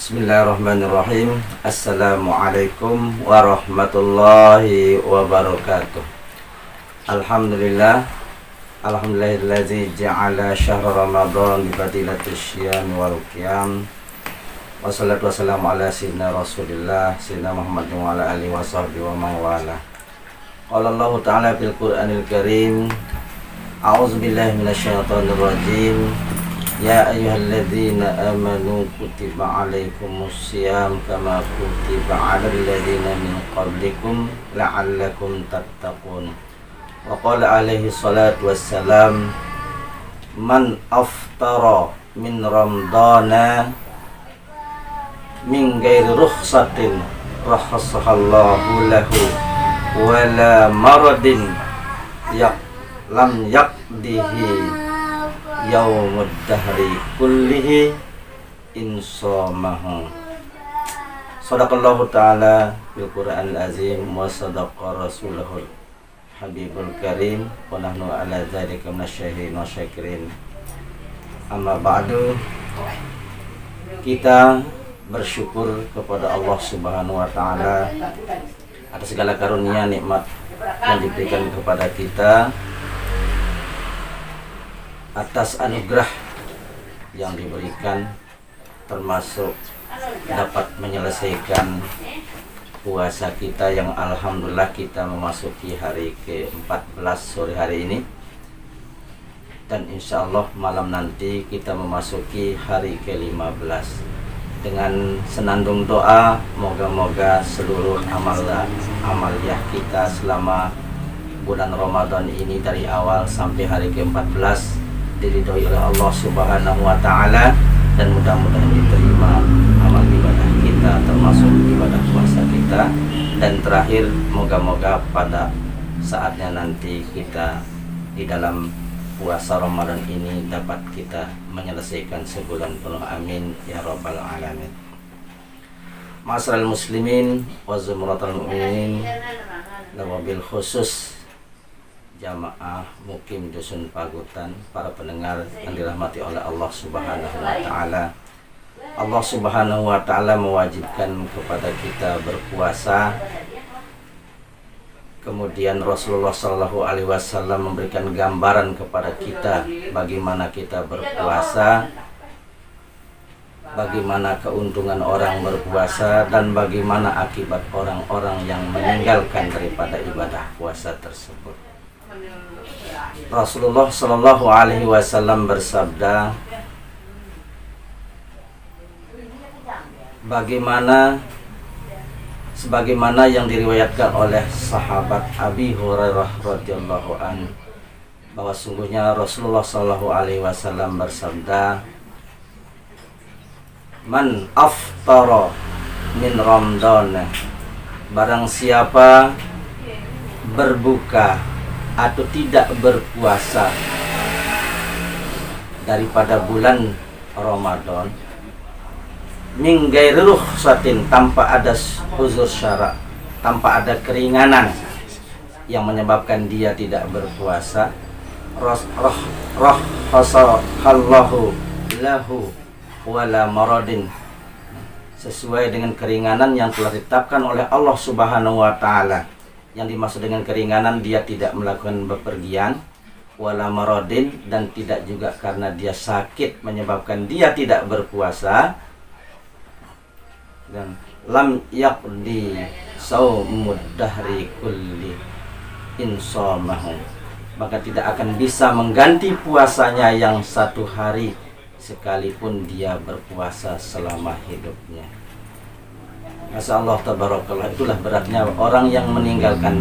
Bismillahirrahmanirrahim. Assalamualaikum warahmatullahi wabarakatuh. Alhamdulillah. Alhamdulillahilladzi ja'ala syahra Ramadan bi fadilatis syiyam wal qiyam. Wassalatu wassalamu ala sayyidina Rasulillah sayyidina Muhammadin wa ala alihi washabbihi wa man wala. Qala Allah ta'ala fil Qur'anil Karim. A'udzu billahi minasyaitonir rajim. Ya ayyuhalladzina amanu kutiba alaikumus syiyam kama kutiba alal ladzina min qablikum la'allakum tattaqun. Wa qala alaihi salatu wassalam, man aftara min ramadana min ghairi rukhsatin rahhasallahu lahu wala maradin lam yaqdihi yaumud dahri kullihi insamahu. Sadaqallahu ta'ala bil Qur'anil azim wa sadaqa rasulahul habibul karim wa nahnu ala dzalika minasyahidin wa syakirin. Amma ba'du, kita bersyukur kepada Allah Subhanahu wa ta'ala atas segala karunia nikmat yang diberikan kepada kita, atas anugerah yang diberikan, termasuk dapat menyelesaikan puasa kita yang alhamdulillah kita memasuki hari ke-14 sore hari ini, dan insya Allah malam nanti kita memasuki hari ke-15 dengan senandung doa moga-moga seluruh amaliyah kita selama bulan Ramadan ini dari awal sampai hari ke-14 diridhoi oleh Allah Subhanahu wa ta'ala, dan mudah-mudahan diterima amal ibadah kita termasuk ibadah puasa kita, dan terakhir moga-moga pada saatnya nanti kita di dalam puasa Ramadan ini dapat kita menyelesaikan sebulan penuh, amin ya rabbal alamin. Ma'asyiral muslimin wa zumratal mu'minin, wabil khusus jamaah mukim dusun Pagutan, para pendengar yang dirahmati oleh Allah Subhanahu wa ta'ala. Allah Subhanahu wa ta'ala mewajibkan kepada kita berpuasa. Kemudian Rasulullah Shallallahu alaihi wasallam memberikan gambaran kepada kita bagaimana kita berpuasa, bagaimana keuntungan orang berpuasa, dan bagaimana akibat orang-orang yang meninggalkan daripada ibadah puasa tersebut. Rasulullah Shallallahu alaihi wasallam bersabda, sebagaimana yang diriwayatkan oleh sahabat Abi Hurairah radhiyallahu an, bahwa sungguhnya Rasulullah Shallallahu alaihi wasallam bersabda, man aftara min ramadana, barang siapa berbuka atau tidak berpuasa daripada bulan Ramadan min ghairi rukhsatin, tanpa ada uzur syara, tanpa ada keringanan yang menyebabkan dia tidak berpuasa, rahhasallahu lahu wala maradin, sesuai dengan keringanan yang telah ditetapkan oleh Allah Subhanahu wa ta'ala. Yang dimaksud dengan keringanan, dia tidak melakukan bepergian, wala maradin, dan tidak juga karena dia sakit menyebabkan dia tidak berpuasa, dan lam yaqdi saumud dahri kulli insamahu, maka tidak akan bisa mengganti puasanya yang satu hari sekalipun dia berpuasa selama hidupnya. Masya Allah tabarakallah, itulah beratnya orang yang meninggalkan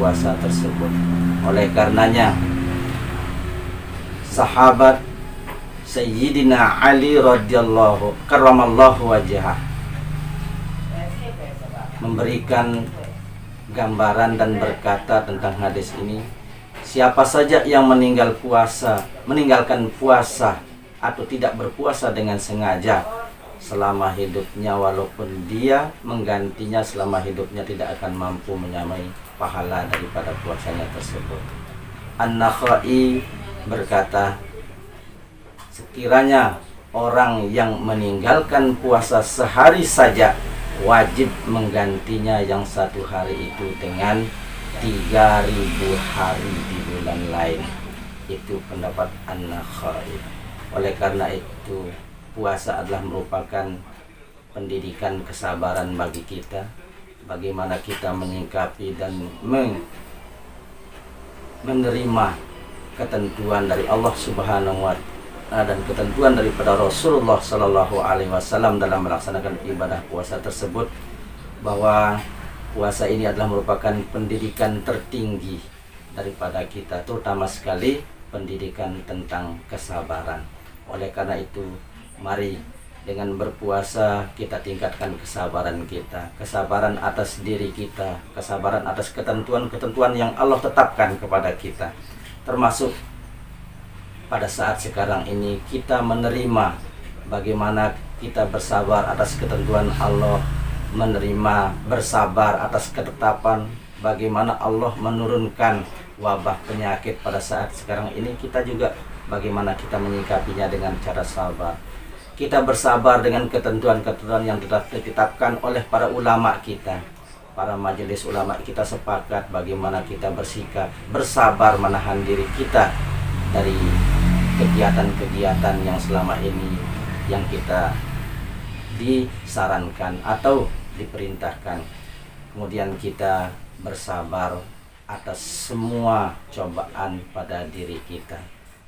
puasa tersebut. Oleh karenanya sahabat Sayyidina Ali radhiyallahu karramallahu wajhah memberikan gambaran dan berkata tentang hadis ini, siapa saja yang meninggalkan puasa atau tidak berpuasa dengan sengaja selama hidupnya, walaupun dia menggantinya selama hidupnya, tidak akan mampu menyamai pahala daripada puasanya tersebut. An-Nakhai berkata, sekiranya orang yang meninggalkan puasa sehari saja wajib menggantinya yang satu hari itu dengan 3.000 hari di bulan lain. Itu pendapat An-Nakhai. Oleh karena itu, puasa adalah merupakan pendidikan kesabaran bagi kita, bagaimana kita menyikapi dan menerima ketentuan dari Allah Subhanahu wa Ta'ala dan ketentuan daripada Rasulullah Sallallahu Alaihi Wasallam dalam melaksanakan ibadah puasa tersebut, bahwa puasa ini adalah merupakan pendidikan tertinggi daripada kita, terutama sekali pendidikan tentang kesabaran. Oleh karena itu, mari dengan berpuasa kita tingkatkan kesabaran kita, kesabaran atas diri kita, kesabaran atas ketentuan-ketentuan yang Allah tetapkan kepada kita. Termasuk pada saat sekarang ini kita menerima bagaimana kita bersabar atas ketentuan Allah, menerima bersabar atas ketetapan bagaimana Allah menurunkan wabah penyakit pada saat sekarang ini. Kita juga bagaimana kita menyikapinya dengan cara sabar. Kita bersabar dengan ketentuan-ketentuan yang telah ditetapkan oleh para ulama kita. Para majelis ulama kita sepakat bagaimana kita bersikap, bersabar menahan diri kita dari kegiatan-kegiatan yang selama ini yang kita disarankan atau diperintahkan. Kemudian kita bersabar atas semua cobaan pada diri kita.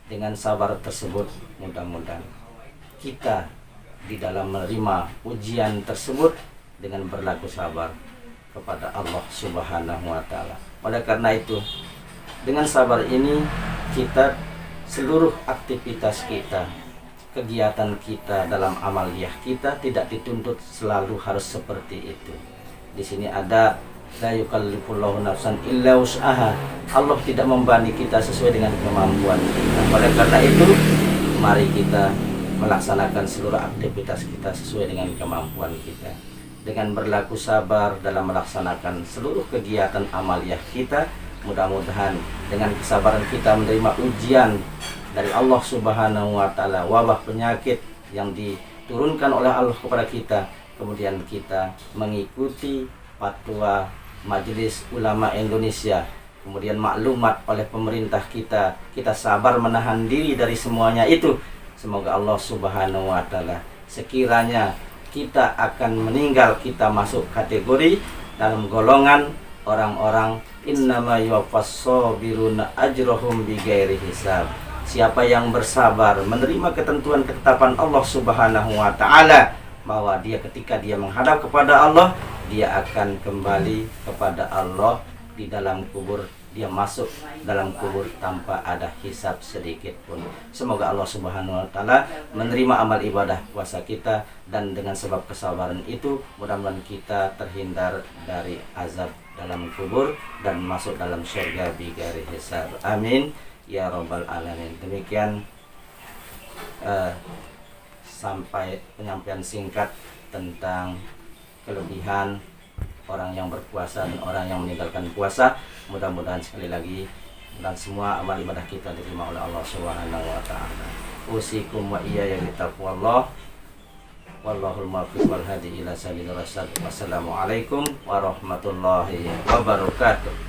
Dengan sabar tersebut, mudah-mudahan kita di dalam menerima ujian tersebut dengan berlaku sabar kepada Allah Subhanahu wa Ta'ala. Oleh karena itu, dengan sabar ini kita seluruh aktivitas kita, kegiatan kita dalam amaliyah kita tidak dituntut selalu harus seperti itu. Di sini ada la yukallifullahu nafsan illa wus'aha. Allah tidak membebani kita sesuai dengan kemampuan kita. Oleh karena itu, mari kita melaksanakan seluruh aktivitas kita sesuai dengan kemampuan kita, dengan berlaku sabar dalam melaksanakan seluruh kegiatan amaliyah kita. Mudah-mudahan dengan kesabaran kita menerima ujian dari Allah Subhanahu wa Ta'ala, wabah penyakit yang diturunkan oleh Allah kepada kita, kemudian kita mengikuti fatwa Majelis Ulama Indonesia, kemudian maklumat oleh pemerintah kita, kita sabar menahan diri dari semuanya itu. Semoga Allah Subhanahu wa Ta'ala, sekiranya kita akan meninggal, kita masuk kategori dalam golongan orang-orang innama yuwaffas sabiruna ajrahum bighairi hisab. Siapa yang bersabar menerima ketentuan ketetapan Allah Subhanahu wa Ta'ala, bahwa dia ketika dia menghadap kepada Allah, dia akan kembali kepada Allah di dalam kubur. Dia masuk dalam kubur tanpa ada hisab sedikit pun. Semoga Allah Subhanahu wa Ta'ala menerima amal ibadah puasa kita, dan dengan sebab kesabaran itu mudah-mudahan kita terhindar dari azab dalam kubur dan masuk dalam surga bighairi hisab. Amin ya rabbal alamin. Demikian sampai penyampaian singkat tentang kelebihan orang yang berpuasa dan orang yang meninggalkan puasa. Mudah-mudahan sekali lagi dan semua amal ibadah kita diterima oleh Allah Subhanahu wa Ta'ala. Usikum wa iyaya bitaqwallah. Wallahul muwaffiq wal hadi ila sabilir rasyad. Wassalamualaikum warahmatullahi wabarakatuh.